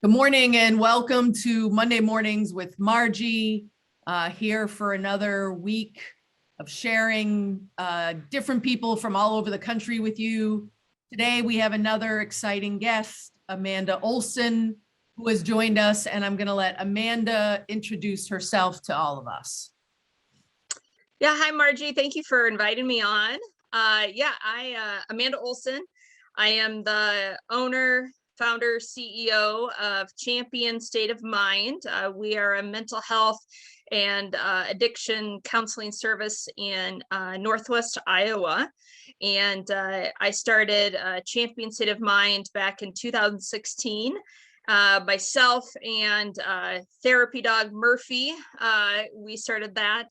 Good morning and welcome to Monday Mornings with Margie, here for another week of sharing different people from all over the country with you. Today we have another exciting guest, Amanda Olson, who has joined us, and I'm going to let Amanda introduce herself to all of us. Yeah, hi Margie, thank you for inviting me on. Amanda Olson. I am the owner, founder, CEO of Champion State of Mind. We are a mental health and addiction counseling service in Northwest Iowa. And I started Champion State of Mind back in 2016. Myself and therapy dog Murphy, we started that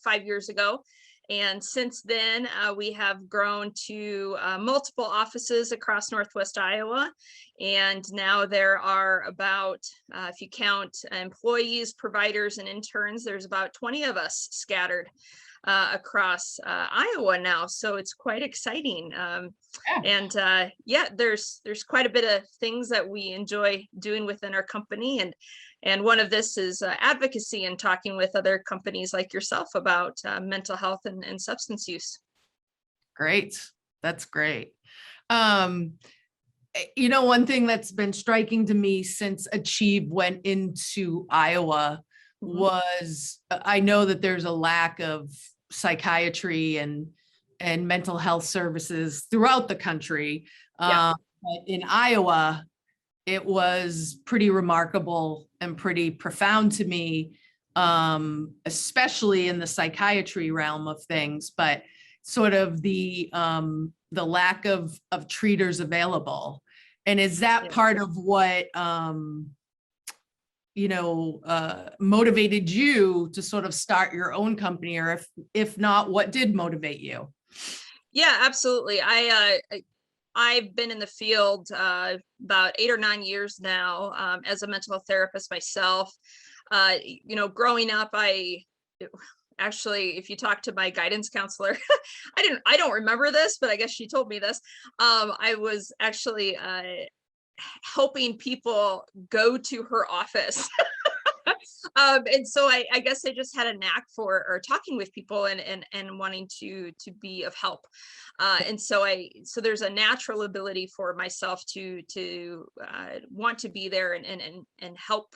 5 years ago. And since then, we have grown to multiple offices across Northwest Iowa. And now there are about, if you count employees, providers, and interns, there's about 20 of us scattered across Iowa now. So it's quite exciting. There's quite a bit of things that we enjoy doing within our company. And one of this is advocacy and talking with other companies like yourself about mental health and substance use. Great. That's great. One thing that's been striking to me since Achieve went into Iowa was I know that there's a lack of psychiatry and mental health services throughout the country. But in Iowa, it was pretty remarkable and pretty profound to me, especially in the psychiatry realm of things, but sort of the lack of treaters available. And is that part of what, motivated you to sort of start your own company, or if not, what did motivate you? Yeah, absolutely. I've been in the field about 8 or 9 years now as a mental health therapist myself. Growing up, if you talk to my guidance counselor, I don't remember this, but I guess she told me this. I was actually helping people go to her office. And so I guess I just had a knack for talking with people and wanting to be of help. So there's a natural ability for myself to want to be there and help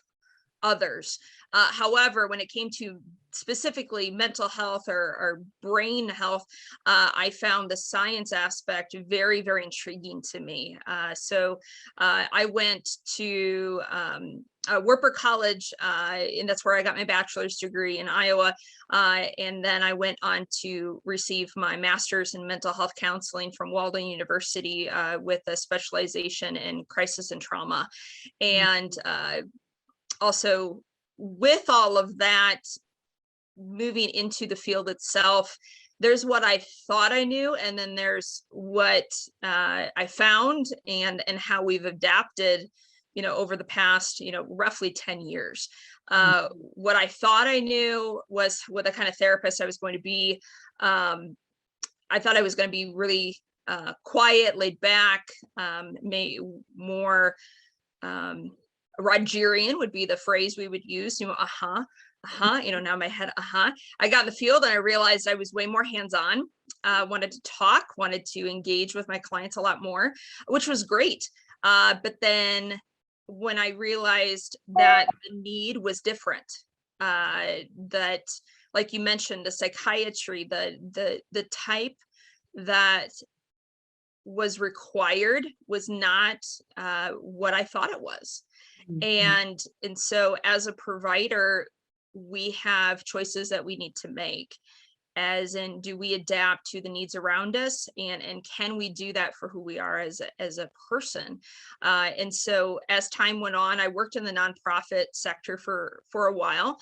others. However, when it came to specifically mental health or brain health, I found the science aspect very, very intriguing to me. So I went to Werper College, and that's where I got my bachelor's degree in Iowa. And then I went on to receive my master's in mental health counseling from Walden University with a specialization in crisis and trauma. And also with all of that, moving into the field itself, there's what I thought I knew, and then there's what I found and how we've adapted, over the past, roughly 10 years. What I thought I knew was what the kind of therapist I was going to be. I thought I was going to be really quiet, laid back, more Rogerian would be the phrase we would use, now my head, I got in the field and I realized I was way more hands-on, wanted to talk, wanted to engage with my clients a lot more, which was great. But then when I realized that the need was different, that, like you mentioned, the psychiatry, the type that was required was not what I thought it was. And so as a provider, we have choices that we need to make, as in, do we adapt to the needs around us, and can we do that for who we are as a person? And so as time went on, I worked in the nonprofit sector for a while,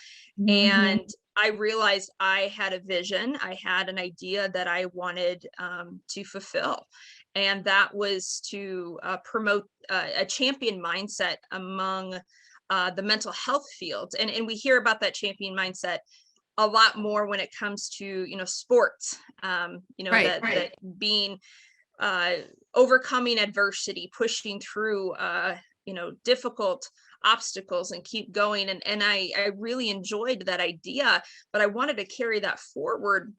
and I realized I had a vision, I had an idea that I wanted to fulfill. And that was to promote a champion mindset among the mental health field. And we hear about that champion mindset a lot more when it comes to, sports, that being overcoming adversity, pushing through, difficult obstacles and keep going. And I really enjoyed that idea, but I wanted to carry that forward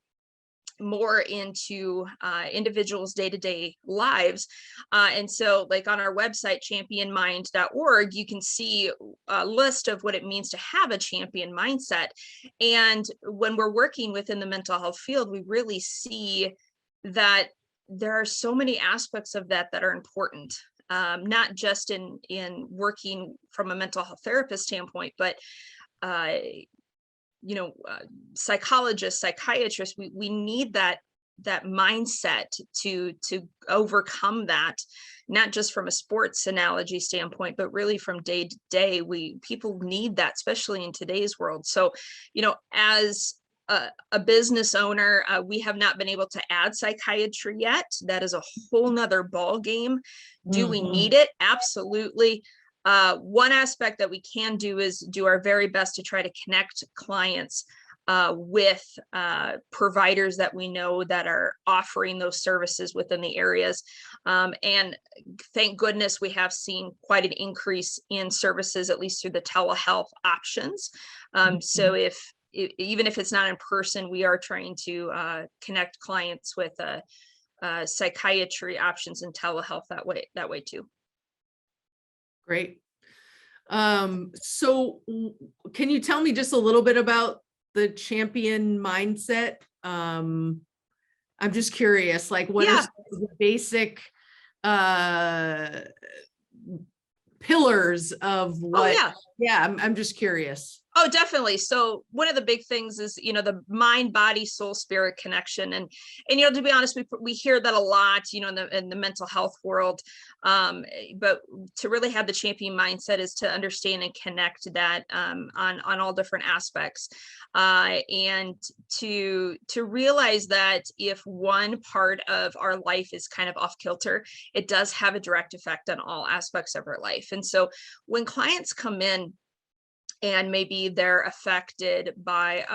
more into individuals' day-to-day lives. And so like on our website, championmind.org, you can see a list of what it means to have a champion mindset. And when we're working within the mental health field, we really see that there are so many aspects of that that are important. Not just in working from a mental health therapist standpoint, but psychologists, psychiatrists, we need that mindset to overcome that, not just from a sports analogy standpoint, but really from day to day. People need that, especially in today's world. So, as a business owner, we have not been able to add psychiatry yet. That is a whole nother ball game. Do we need it? Absolutely. One aspect that we can do is do our very best to try to connect clients with providers that we know that are offering those services within the areas. And thank goodness we have seen quite an increase in services, at least through the telehealth options. So even if it's not in person, we are trying to connect clients with psychiatry options and telehealth that way too. Great. So can you tell me just a little bit about the champion mindset? I'm just curious, like what are the basic pillars of what? I'm just curious. Oh, definitely. So one of the big things is, the mind, body, soul, spirit connection. And to be honest, we hear that a lot, in the mental health world. But to really have the champion mindset is to understand and connect that on all different aspects. And to realize that if one part of our life is kind of off kilter, it does have a direct effect on all aspects of our life. And so when clients come in, and maybe they're affected by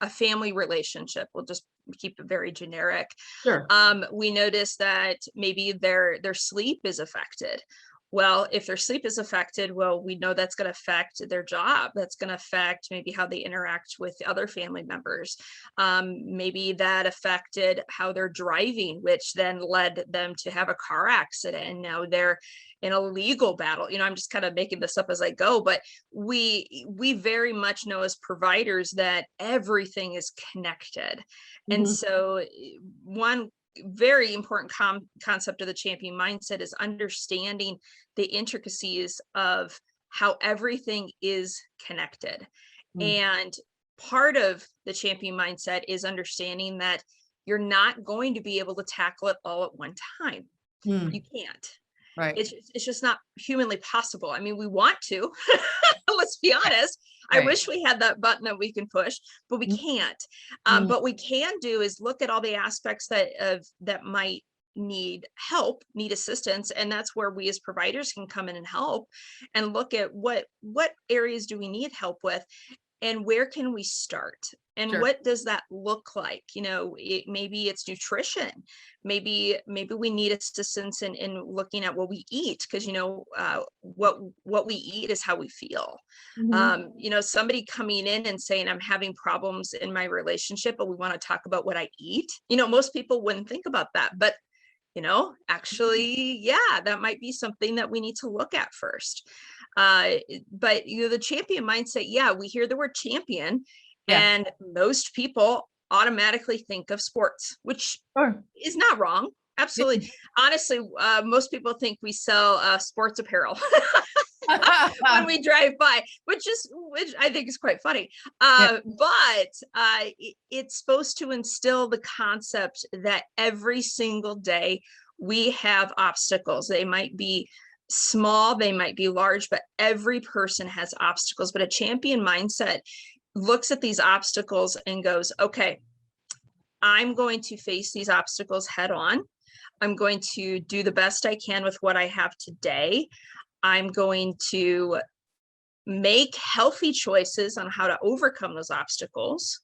a family relationship, we'll just keep it very generic. Sure. We notice that maybe their sleep is affected. Well, if their sleep is affected, well, we know that's going to affect their job. That's going to affect maybe how they interact with other family members. Maybe that affected how they're driving, which then led them to have a car accident. And now they're in a legal battle. I'm just kind of making this up as I go, but we very much know as providers that everything is connected. And so one very important concept of the champion mindset is understanding the intricacies of how everything is connected. And part of the champion mindset is understanding that you're not going to be able to tackle it all at one time. You can't. Right. It's just not humanly possible. I mean, we want to, let's be honest. Right. I wish we had that button that we can push, but we can't. But we can do is look at all the aspects that might need help, need assistance. And that's where we as providers can come in and help and look at what areas do we need help with and where can we start? And what does that look like? Maybe it's nutrition. Maybe we need assistance in looking at what we eat, because what we eat is how we feel. Somebody coming in and saying, I'm having problems in my relationship, but we want to talk about what I eat. Most people wouldn't think about that, but actually, that might be something that we need to look at first. But the champion mindset, we hear the word champion. And most people automatically think of sports, which is not wrong. Absolutely. Honestly, most people think we sell sports apparel when we drive by, which I think is quite funny. But it's supposed to instill the concept that every single day we have obstacles. They might be small, they might be large, but every person has obstacles. But a champion mindset looks at these obstacles and goes, okay, I'm going to face these obstacles head on. I'm going to do the best I can with what I have today. I'm going to make healthy choices on how to overcome those obstacles.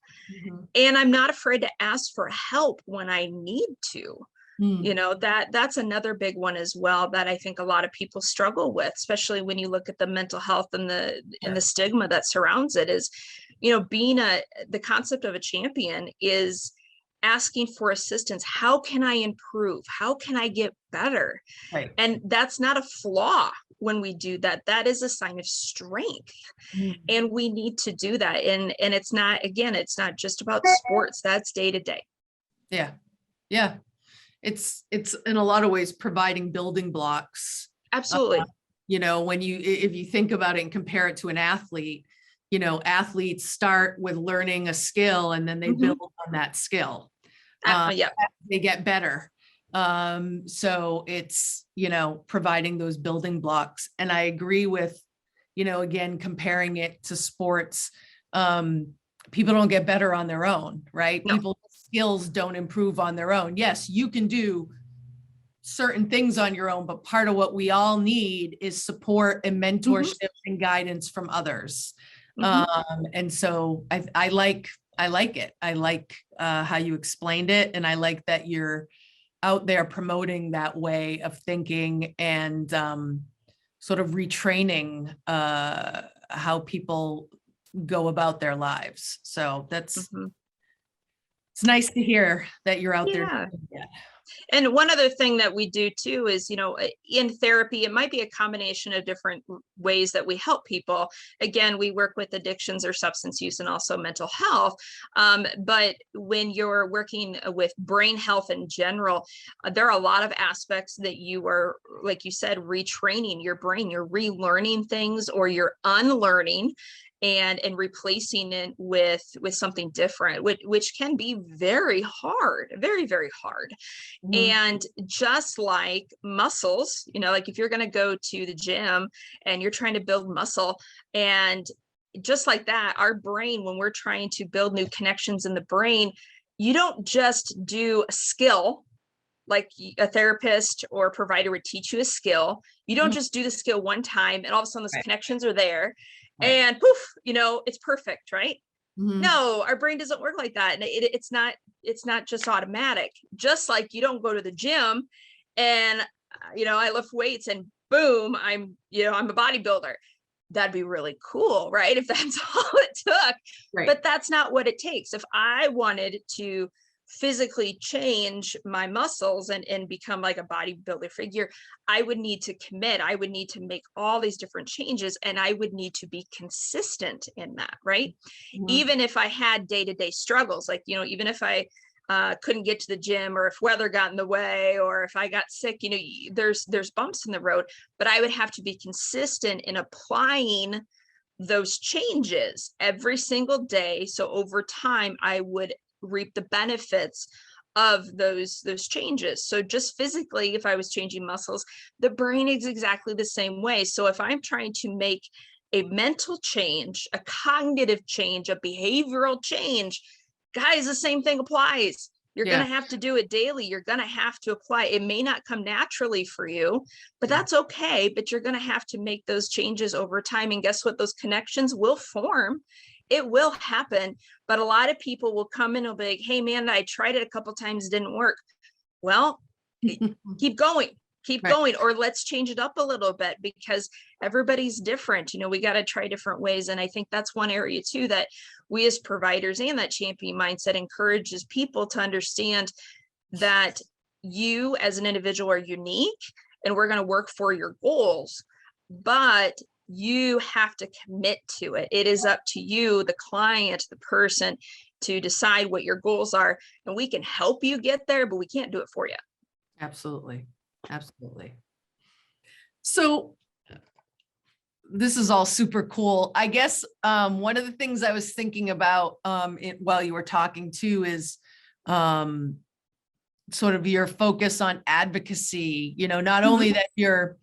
And I'm not afraid to ask for help when I need to. Mm, That's another big one as well that I think a lot of people struggle with, especially when you look at the mental health and the sure. stigma that surrounds it. Is being the concept of a champion is asking for assistance. How can I improve? How can I get better? Right. And that's not a flaw. When we do that, that is a sign of strength, Mm, and we need to do that. And it's not, again, it's not just about sports. That's day to day. yeah. Yeah. It's in a lot of ways providing building blocks. Absolutely. When if you think about it and compare it to an athlete, athletes start with learning a skill and then they Mhm. build on that skill. Um, Yeah. they get better. So it's, providing those building blocks. And I agree with, again, comparing it to sports. People don't get better on their own, right? No. People's skills don't improve on their own. Yes, you can do certain things on your own, but part of what we all need is support and Mhm. mentorship and guidance from others. Mhm. And so I like it. I like how you explained it. And I like that you're out there promoting that way of thinking and sort of retraining how people go about their lives. So it's Mhm. nice to hear that you're out there Yeah. doing that. And one other thing that we do too is, in therapy, it might be a combination of different ways that we help people. Again, we work with addictions or substance use and also mental health. But when you're working with brain health in general, there are a lot of aspects that you are, like you said, retraining your brain, you're relearning things or you're unlearning and replacing it with something different, which can be very hard, very, very hard. Mhm. And just like muscles, like if you're going to go to the gym and you're trying to build muscle, and just like that, our brain, when we're trying to build new connections in the brain, you don't just do a skill like a therapist or provider would teach you a skill. You don't Mhm. just do the skill one time and all of a sudden those Right, connections are there right. and poof, it's perfect, right? Mhm. No, our brain doesn't work like that. And it's not just automatic. Just like you don't go to the gym and I lift weights and boom, I'm a bodybuilder. That'd be really cool, right? If that's all it took. Right. But that's not what it takes. If I wanted to physically change my muscles and become like a bodybuilder figure, I would need to commit. I would need to make all these different changes and I would need to be consistent in that, right? Mhm. Even if I had day-to-day struggles, like, even if I couldn't get to the gym or if weather got in the way or if I got sick, there's bumps in the road, but I would have to be consistent in applying those changes every single day. So over time, I would reap the benefits of those changes. So just physically, if I was changing muscles, the brain is exactly the same way. So if I'm trying to make a mental change, a cognitive change, a behavioral change, guys, the same thing applies. You're going Yeah, to have to do it daily. You're going to have to apply. It may not come naturally for you, but yeah. that's okay. But you're going to have to make those changes over time. And guess what? Those connections will form. It will happen. But a lot of people will come in and be like, hey, man, I tried it a couple times, it didn't work. Well, keep going, keep Right. going, or let's change it up a little bit because everybody's different. We got to try different ways. And I think that's one area too that we as providers and that champion mindset encourages people to understand that you as an individual are unique and we're going to work for your goals, but you have to commit to it. It is up to you, the client, the person, to decide what your goals are. And we can help you get there, but we can't do it for you. Absolutely. Absolutely. So this is all super cool. I guess one of the things I was thinking about while you were talking too is um, sort of your focus on advocacy, not Mhm. only that you're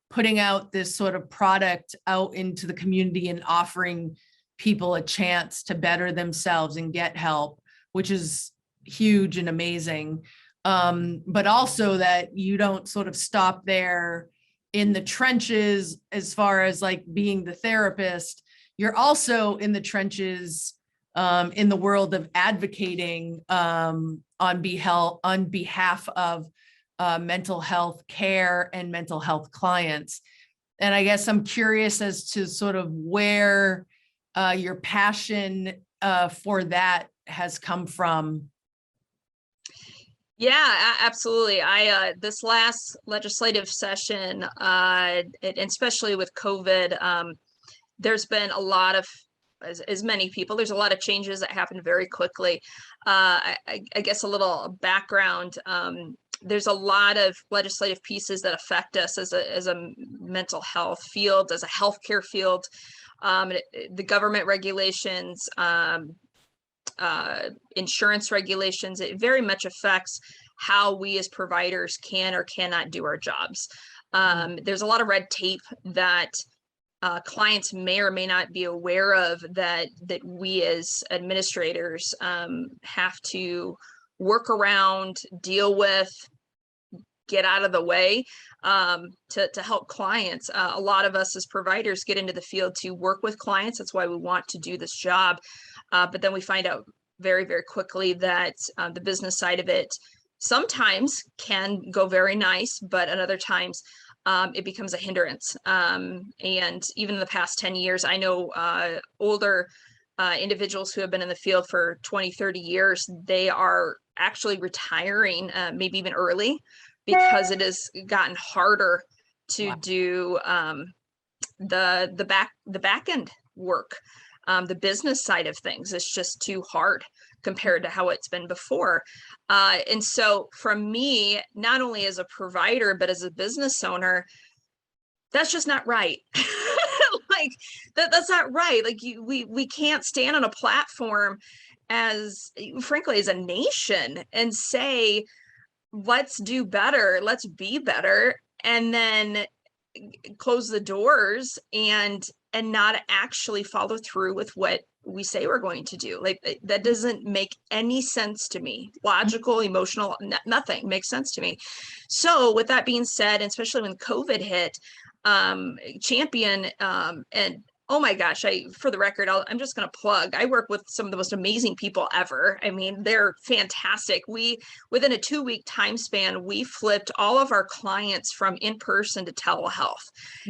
putting out this sort of product out into the community and offering people a chance to better themselves and get help, which is huge and amazing. But also that you don't sort of stop there in the trenches as far as like being the therapist. You're also in the trenches in the world of advocating on behalf of mental health care and mental health clients. And I guess I'm curious as to sort of where your passion for that has come from. Yeah, absolutely. I this last legislative session, and especially with COVID, there's been a lot of, as many people, there's a lot of changes that happened very quickly. I guess a little background. There's a lot of legislative pieces that affect us as a mental health field, as a healthcare field. The government regulations, insurance regulations, it very much affects how we as providers can or cannot do our jobs. There's a lot of red tape that clients may or may not be aware of, that we as administrators have to work around, deal with, get out of the way to help clients. A lot of us as providers get into the field to work with clients. That's why we want to do this job. But then we find out very, very quickly that the business side of it sometimes can go very nice, but at other times it becomes a hindrance. And even in the past 10 years, I know older individuals who have been in the field for 20, 30 years, they are actually retiring, maybe even early, because it has gotten harder to do the back end work. The business side of things is just too hard compared to how it's been before. And so for me, not only as a provider, but as a business owner, that's just not right. Like that's not right. Like we can't stand on a platform as, frankly, as a nation and say, let's do better, let's be better, and then close the doors and not actually follow through with what we say we're going to do. Like that doesn't make any sense to me. Logical, emotional, nothing makes sense to me. So with that being said, especially when COVID hit, Champion, and oh my gosh, for the record, I'm just going to plug, I work with some of the most amazing people ever. I mean, they're fantastic. Within a 2-week time span, we flipped all of our clients from in-person to telehealth.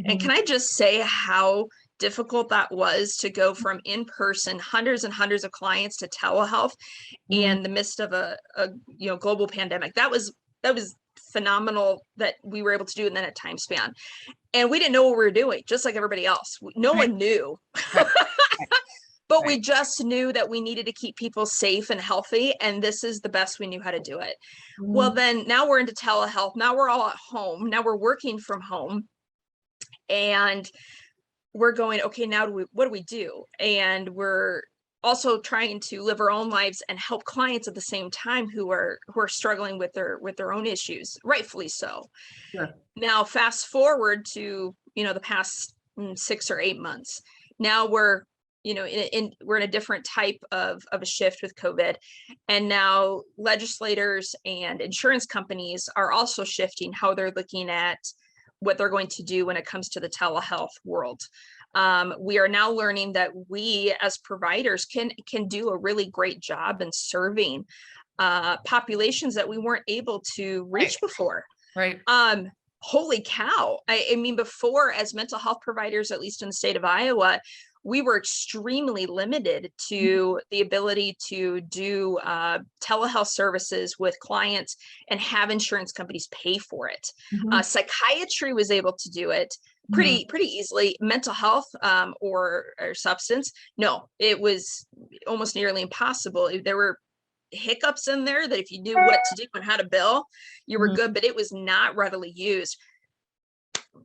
And can I just say how difficult that was to go from in-person, hundreds and hundreds of clients, to telehealth in the midst of a global pandemic. That was phenomenal that we were able to do it in that time span. And we didn't know what we were doing, just like everybody else. No one knew. But we just knew that we needed to keep people safe and healthy, and this is the best we knew how to do it. Well, then now we're into telehealth. Now we're all at home. Now we're working from home, and we're going, okay, now what do we do? And we're also trying to live our own lives and help clients at the same time who are struggling with their own issues, rightfully so. Sure. Now, fast forward to the past 6 or 8 months. Now we're we're in a different type of a shift with COVID, and now legislators and insurance companies are also shifting how they're looking at what they're going to do when it comes to the telehealth world. We are now learning that we as providers can do a really great job in serving populations that we weren't able to reach before. Right. Holy cow. I mean, before, as mental health providers, at least in the state of Iowa, we were extremely limited to the ability to do telehealth services with clients and have insurance companies pay for it. Psychiatry was able to do it pretty easily. Mental health or substance, no, it was almost nearly impossible. There were hiccups in there that if you knew what to do and how to bill, you were good, but it was not readily used.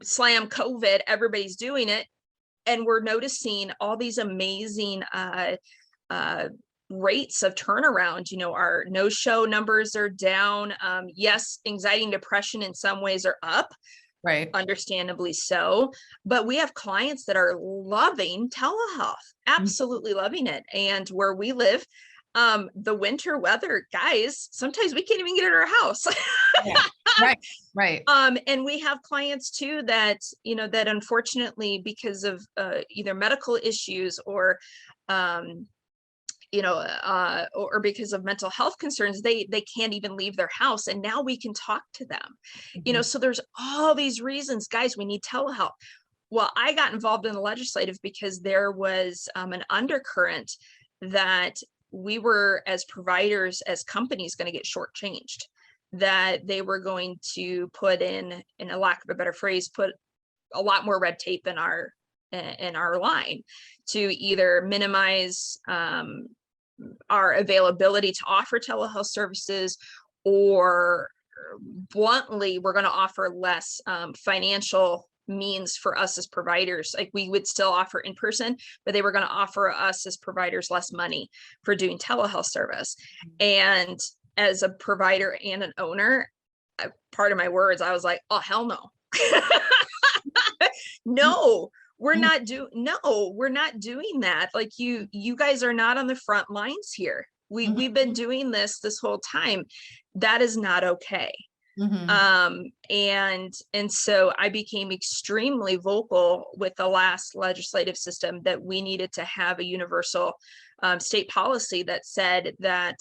Slam COVID, everybody's doing it. And we're noticing all these amazing rates of turnaround. Our no-show numbers are down. Yes, anxiety and depression in some ways are up, right? Understandably so. But we have clients that are loving telehealth, absolutely loving it. And where we live, the winter weather, guys, sometimes we can't even get in our house. Right. And we have clients too that, that unfortunately, because of either medical issues or or because of mental health concerns, they can't even leave their house. And now we can talk to them. So there's all these reasons, guys, we need telehealth. Well, I got involved in the legislative because there was an undercurrent that we were, as providers, as companies, going to get shortchanged, that they were going to put in a lack of a better phrase, put a lot more red tape in our line to either minimize our availability to offer telehealth services, or bluntly, we're going to offer less financial means for us as providers. Like, we would still offer in person, but they were going to offer us as providers less money for doing telehealth service. And as a provider and an owner, part of my words, I was like, oh, hell no. No, we're not doing that. Like, you guys are not on the front lines here. We've been doing this whole time. That is not okay. And so I became extremely vocal with the last legislative system that we needed to have a universal state policy that said that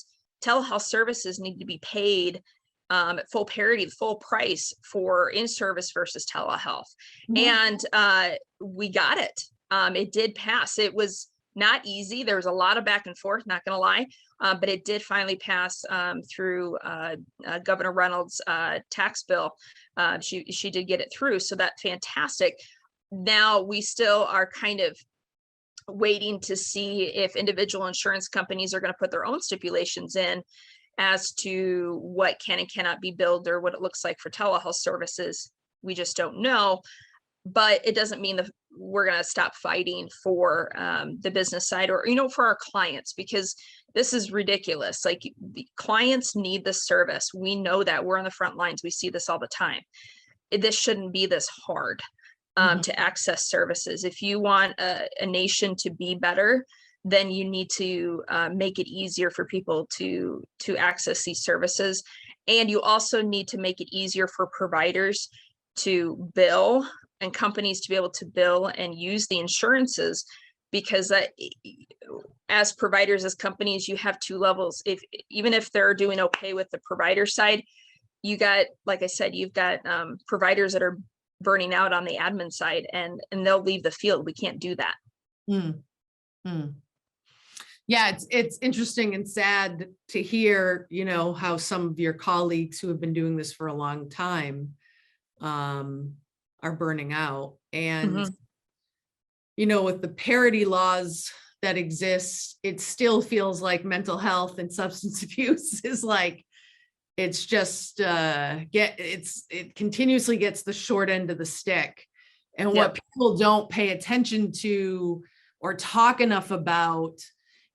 telehealth services need to be paid at full parity, full price for in-service versus telehealth. And we got it. It did pass. It was not easy. There was a lot of back and forth, not gonna lie, but it did finally pass through Governor Reynolds' tax bill. She did get it through, so that's fantastic. Now we still are kind of waiting to see if individual insurance companies are going to put their own stipulations in as to what can and cannot be billed, or what it looks like for telehealth services. We just don't know, but it doesn't mean that we're going to stop fighting for the business side, or, for our clients, because this is ridiculous. Like, the clients need this service. We know that. We're on the front lines. We see this all the time. This shouldn't be this hard to access services. If you want a nation to be better, then you need to make it easier for people to access these services. And you also need to make it easier for providers to bill, and companies to be able to bill and use the insurances, because as providers, as companies, you have two levels. Even if they're doing okay with the provider side, you got, like I said, you've got providers that are burning out on the admin side, and they'll leave the field. We can't do that. Yeah, it's interesting and sad to hear, how some of your colleagues who have been doing this for a long time are burning out. And, with the parity laws that exist, it still feels like mental health and substance abuse is like, it's just, it continuously gets the short end of the stick. And what people don't pay attention to or talk enough about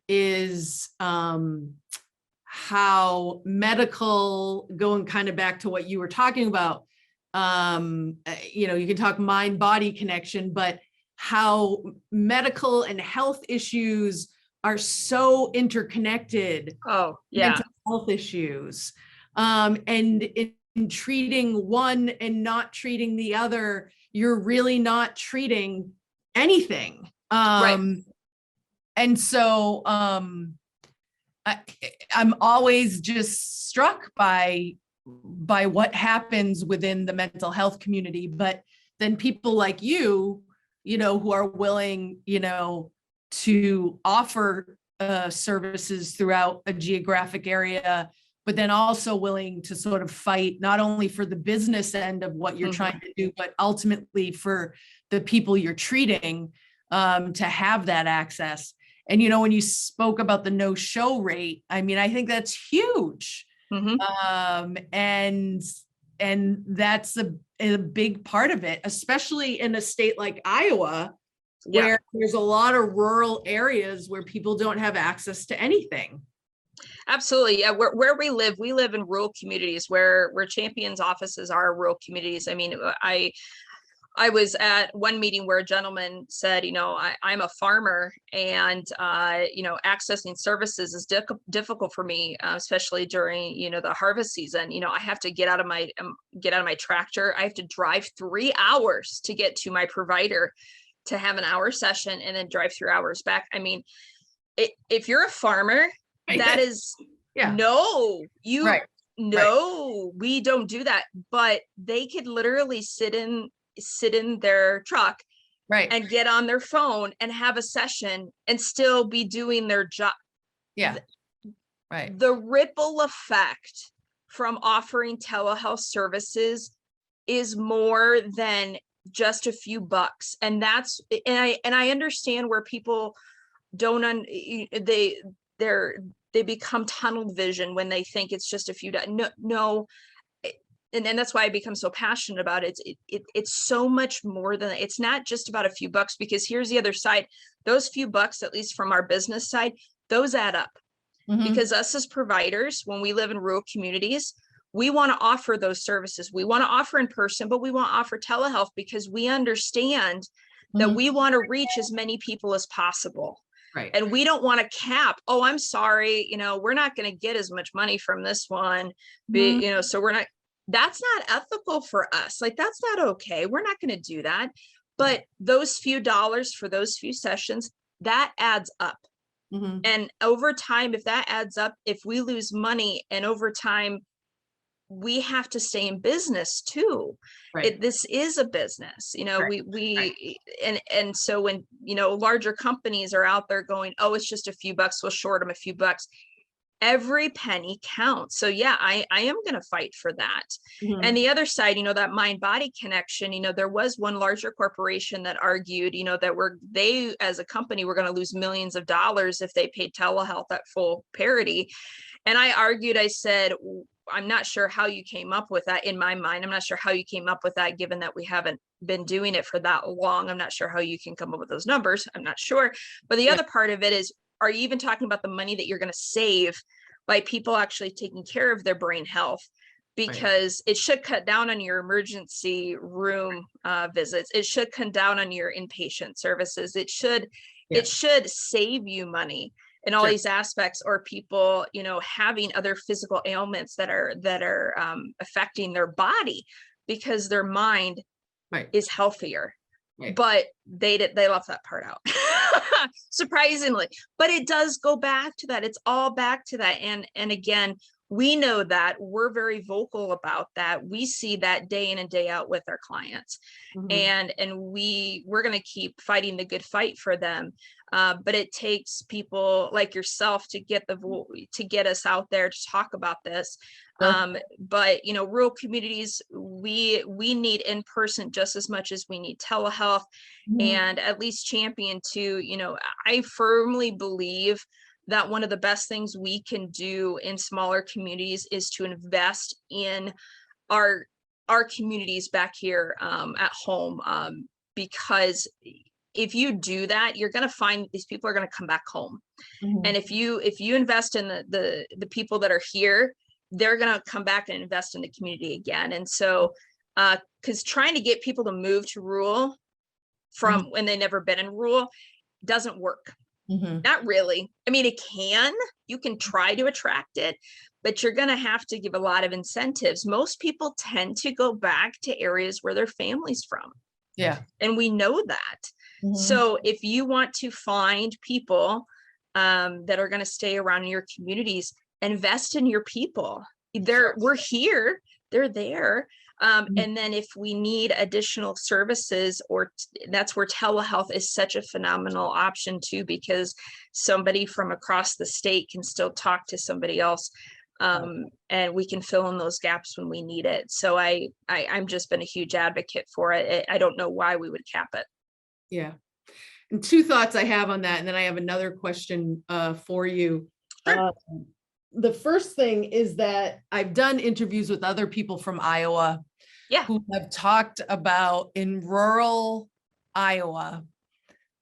is how medical, going kind of back to what you were talking about, you can talk mind-body connection, but how medical and health issues are so interconnected. Oh, yeah. Mental health issues. And in treating one and not treating the other, you're really not treating anything. Right. And so I'm always just struck by what happens within the mental health community. But then people like you, who are willing, to offer services throughout a geographic area, but then also willing to sort of fight not only for the business end of what you're trying to do, but ultimately for the people you're treating, to have that access. And, when you spoke about the no-show rate, I think that's huge. And that's a big part of it, especially in a state like Iowa, where there's a lot of rural areas where people don't have access to anything. Absolutely. Yeah. Where we live in rural communities where Champion's offices are rural communities. I was at one meeting where a gentleman said, I'm a farmer, and, accessing services is difficult for me, especially during, the harvest season. I have to get out of my tractor. I have to drive 3 hours to get to my provider to have an hour session, and then drive 3 hours back. if you're a farmer, that is, Yeah. no, Right. no, we don't do that. But they could literally sit in their truck Right. and get on their phone and have a session and still be doing their job. Yeah. Right. The ripple effect from offering telehealth services is more than just a few bucks. And that's, and I understand where people don't, they become tunnel vision when they think it's just a few, no. And that's why I become so passionate about it. It's so much more than, it's not just about a few bucks, because here's the other side. Those few bucks, at least from our business side, those add up. Mhm. Because us as providers, when we live in rural communities, we want to offer those services. We want to offer in person, but we want to offer telehealth because we understand that Mhm. we want to reach as many people as possible. Right. And we don't want to cap, oh, I'm sorry, we're not going to get as much money from this one. Mhm. So we're not, that's not ethical for us. Like, that's not okay. We're not going to do that. But those few dollars for those few sessions, that adds up. Mhm. And over time, if that adds up, if we lose money, and over time, we have to stay in business too. Right. This is a business, Right. we, and so when, larger companies are out there going, oh, it's just a few bucks, we'll short them a few bucks. Every penny counts. So yeah, I am going to fight for that. Mhm. And the other side, that mind body connection, there was one larger corporation that argued, that they as a company were going to lose millions of dollars if they paid telehealth at full parity. And I argued, I said, I'm not sure how you came up with that. In my mind, I'm not sure how you came up with that, given that we haven't been doing it for that long. I'm not sure how you can come up with those numbers. I'm not sure. But the other part of it is, are you even talking about the money that you're going to save by people actually taking care of their brain health? Because it should cut down on your emergency room visits. It should cut down on your inpatient services. It should save you money in all these aspects, or people, having other physical ailments that are affecting their body because their mind is healthier. But they left that part out. Surprisingly, but it does go back to that. It's all back to that. And again, we know that, we're very vocal about that. We see that day in and day out with our clients. Mhm. And we're going to keep fighting the good fight for them. But it takes people like yourself to get us out there to talk about this. But rural communities, we need in person just as much as we need telehealth. Mhm. And at least champion too. I firmly believe that one of the best things we can do in smaller communities is to invest in our communities back here at home, because if you do that, you're going to find these people are going to come back home. Mhm. And if you invest in the people that are here, they're going to come back and invest in the community again. And so because trying to get people to move to rural from when they never been in rural doesn't work. Mhm. Not really. I mean, you can try to attract it, but you're going to have to give a lot of incentives. Most people tend to go back to areas where their family's from. Yeah. And we know that. Mhm. So if you want to find people that are going to stay around in your communities, invest in your people. We're here, they're there. And then if we need additional services, that's where telehealth is such a phenomenal option too, because somebody from across the state can still talk to somebody else. And we can fill in those gaps when we need it. So I'm just been a huge advocate for it. I don't know why we would cap it. Yeah. And two thoughts I have on that, and then I have another question for you. Sure. The first thing is that I've done interviews with other people from Iowa who have talked about in rural Iowa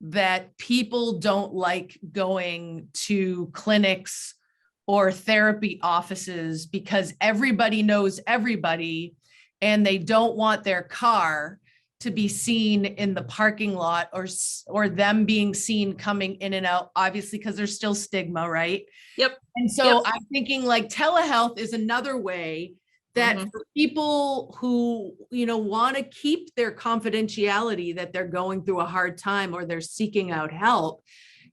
that people don't like going to clinics or therapy offices because everybody knows everybody and they don't want their car to be seen in the parking lot or them being seen coming in and out, obviously, because there's still stigma, right? Yep. And so I'm thinking like telehealth is another way that for people who, want to keep their confidentiality, that they're going through a hard time or they're seeking out help,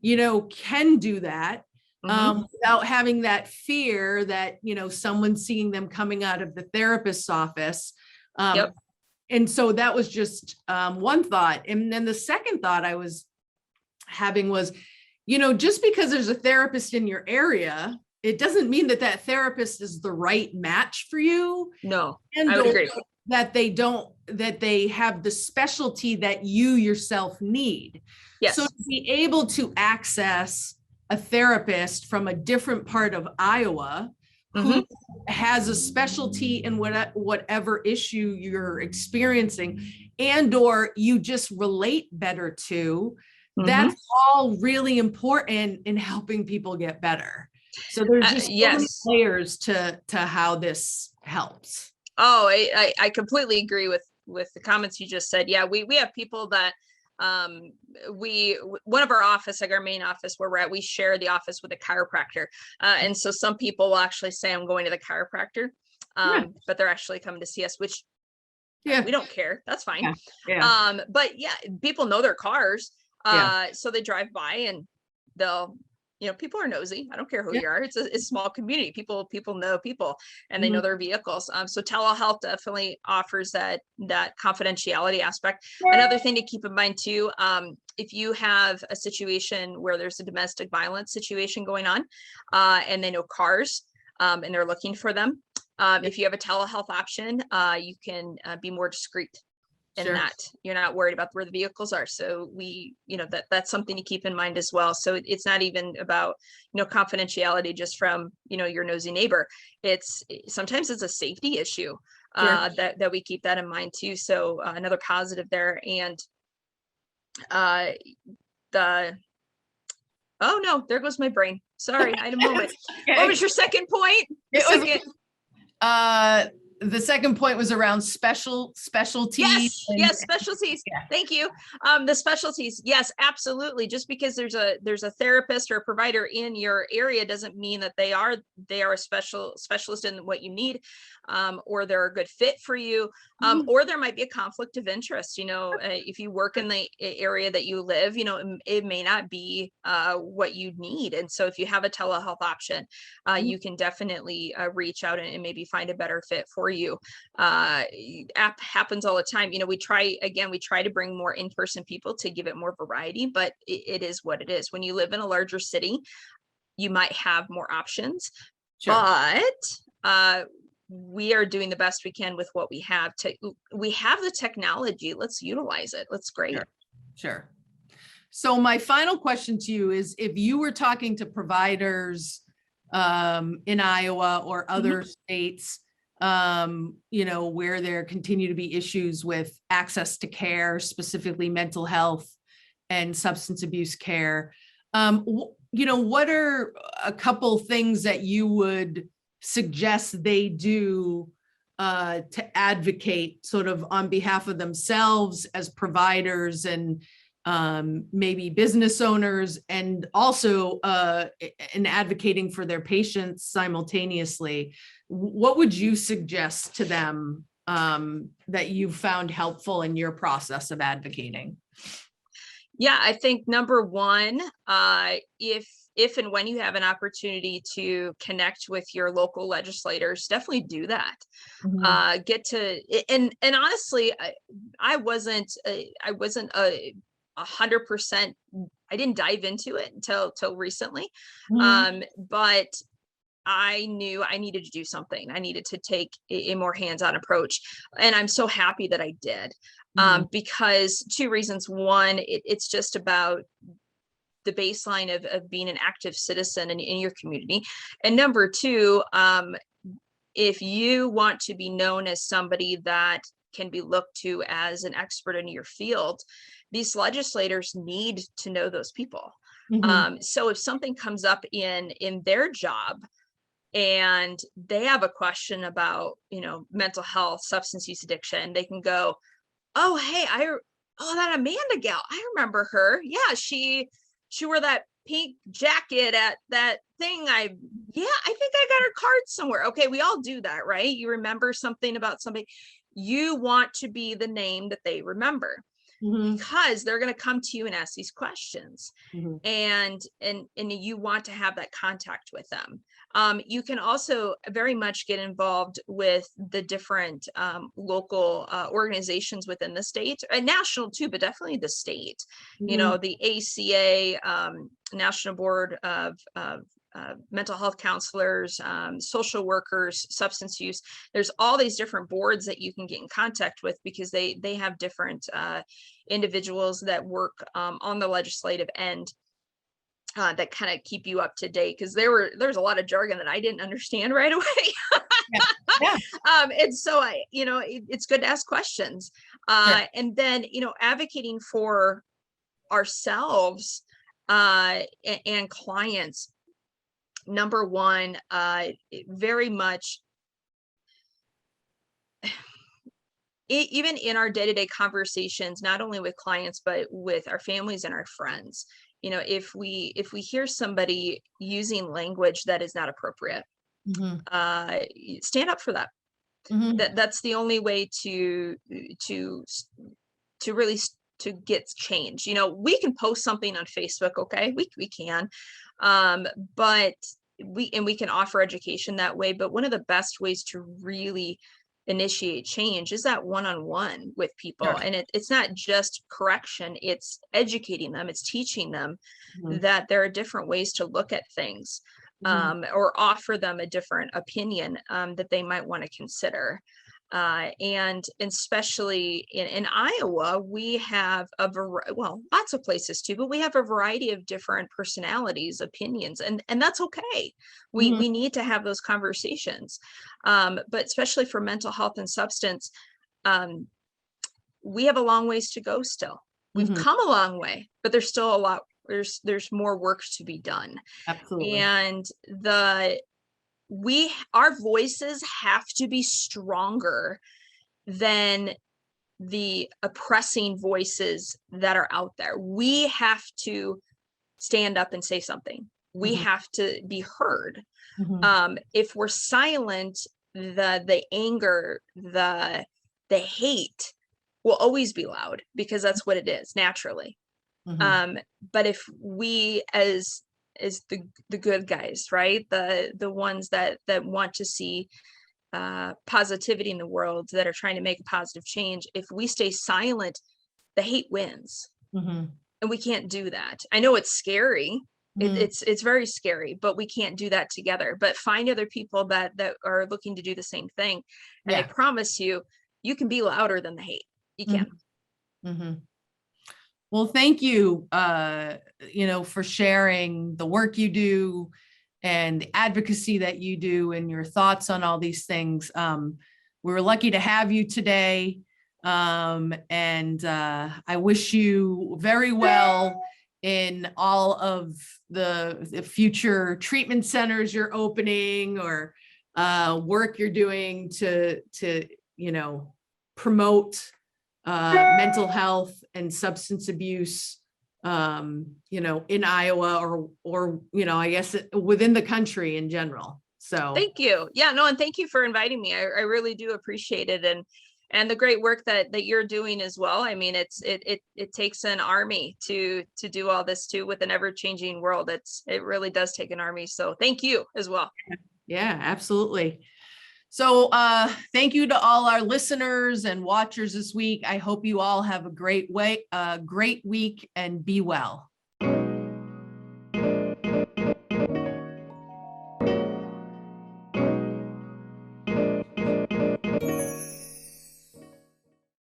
can do that Mhm. without having that fear that, someone's seeing them coming out of the therapist's office. Yep. And so that was just one thought. And then the second thought I was having was, just because there's a therapist in your area, it doesn't mean that that therapist is the right match for you. No, And I would agree. that they have the specialty that you yourself need. So Yes. to be able to access a therapist from a different part of Iowa who Mhm. has a specialty in whatever issue you're experiencing, and or you just relate better to, Mhm. that's all really important in helping people get better. So there's just so many Yes. layers to how this helps. Oh, I completely agree with the comments you just said. Yeah, we have people that one of our office, like our main office where we're at, we share the office with a chiropractor. And so some people will actually say, I'm going to the chiropractor, Yeah. but they're actually coming to see us, which Yeah. we don't care. That's fine. Yeah. But yeah, people know their cars. Yeah. So they drive by and they'll, people are nosy. I don't care who Yeah. you are. It's a small community. People know people and they know Mhm. their vehicles. So telehealth definitely offers that confidentiality aspect. Another thing to keep in mind too, if you have a situation where there's a domestic violence situation going on, and they know cars, and they're looking for them, if you have a telehealth option, you can be more discreet in Sure. that you're not worried about where the vehicles are. So that's something to keep in mind as well. So it's not even about, confidentiality just from, your nosy neighbor. Sometimes it's a safety issue Sure. that we keep that in mind too. So another positive there. And uh, oh no, there goes my brain. Sorry, I had a moment. What was your second point? The second point was around specialties. Yes, specialties. Yeah. Thank you. The specialties, yes, absolutely. Just because there's a therapist or a provider in your area doesn't mean that they are a specialist in what you need, or they're a good fit for you, or there might be a conflict of interest. If you work in the area that you live, it may not be what you need. And so if you have a telehealth option, you can definitely reach out and maybe find a better fit for you. App happens all the time. We try to bring more in-person people to give it more variety, but it is what it is. When you live in a larger city, you might have more options. Sure. But we are doing the best we can with what we have. We have the technology. Let's utilize it. That's great. Sure. So my final question to you is, if you were talking to providers in Iowa or other states, where there continue to be issues with access to care, specifically mental health and substance abuse care, what are a couple things that you would suggest they do to advocate sort of on behalf of themselves as providers and maybe business owners, and also in advocating for their patients simultaneously? What would you suggest to them that you found helpful in your process of advocating? Yeah, I think number one, if and when you have an opportunity to connect with your local legislators, definitely do that. Get to, and honestly, I wasn't 100%. I didn't dive into it until recently, but I knew I needed to do something. I needed to take a more hands-on approach, and I'm so happy that I did, because two reasons. One, it's just about the baseline of being an active citizen in your community, and number two, if you want to be known as somebody that can be looked to as an expert in your field, these legislators need to know those people. So if something comes up in their job and they have a question about, mental health, substance use addiction, they can go, oh, hey, that Amanda gal, I remember her. Yeah, she wore that pink jacket at that thing. I think I got her card somewhere. Okay, we all do that, right? You remember something about somebody. You want to be the name that they remember. because they're going to come to you and ask these questions. Mhm. And you want to have that contact with them. You can also very much get involved with the different local organizations within the state and national too, but definitely the state. You know, the ACA, National Board of mental health counselors, social workers, substance use. There's all these different boards that you can get in contact with because they have different individuals that work on the legislative end that kind of keep you up to date, because there's a lot of jargon that I didn't understand right away. Yeah. And so it's good to ask questions. Sure. And then, advocating for ourselves and clients. Number one, very much, even in our day-to-day conversations, not only with clients, but with our families and our friends, if we hear somebody using language that is not appropriate, stand up for that. That's the only way to really to get change. We can post something on Facebook, okay, we can, but we can offer education that way. But one of the best ways to really initiate change is that one-on-one with people. Sure. And it's not just correction, it's educating them, it's teaching them Mhm. that there are different ways to look at things, or offer them a different opinion that they might want to consider. And especially in Iowa, we have lots of places too, but we have a variety of different personalities, opinions, and that's okay. We need to have those conversations. But especially for mental health and substance, we have a long ways to go still. We've come a long way, but there's still a lot, there's more work to be done. Absolutely. And our voices have to be stronger than the oppressing voices that are out there. We have to stand up and say something. We have to be heard. If we're silent, the anger, the hate will always be loud, because that's what it is naturally. But if we as the good guys, right, the ones that want to see positivity in the world, that are trying to make a positive change, if we stay silent, the hate wins. And we can't do that. I know it's scary. It's very scary, but we can't do that together. But find other people that are looking to do the same thing. And I promise you can be louder than the hate. You can. Well, thank you, for sharing the work you do and the advocacy that you do and your thoughts on all these things. We were lucky to have you today. And I wish you very well in all of the future treatment centers you're opening, or work you're doing to promote mental health and substance abuse, in Iowa, or I guess within the country in general. So thank you. Yeah, no, and thank you for inviting me. I really do appreciate it. And the great work that you're doing as well. I mean, it takes an army to do all this too, with an ever-changing world. It really does take an army. So thank you as well. Yeah, absolutely. So thank you to all our listeners and watchers this week. I hope you all have a great week, and be well.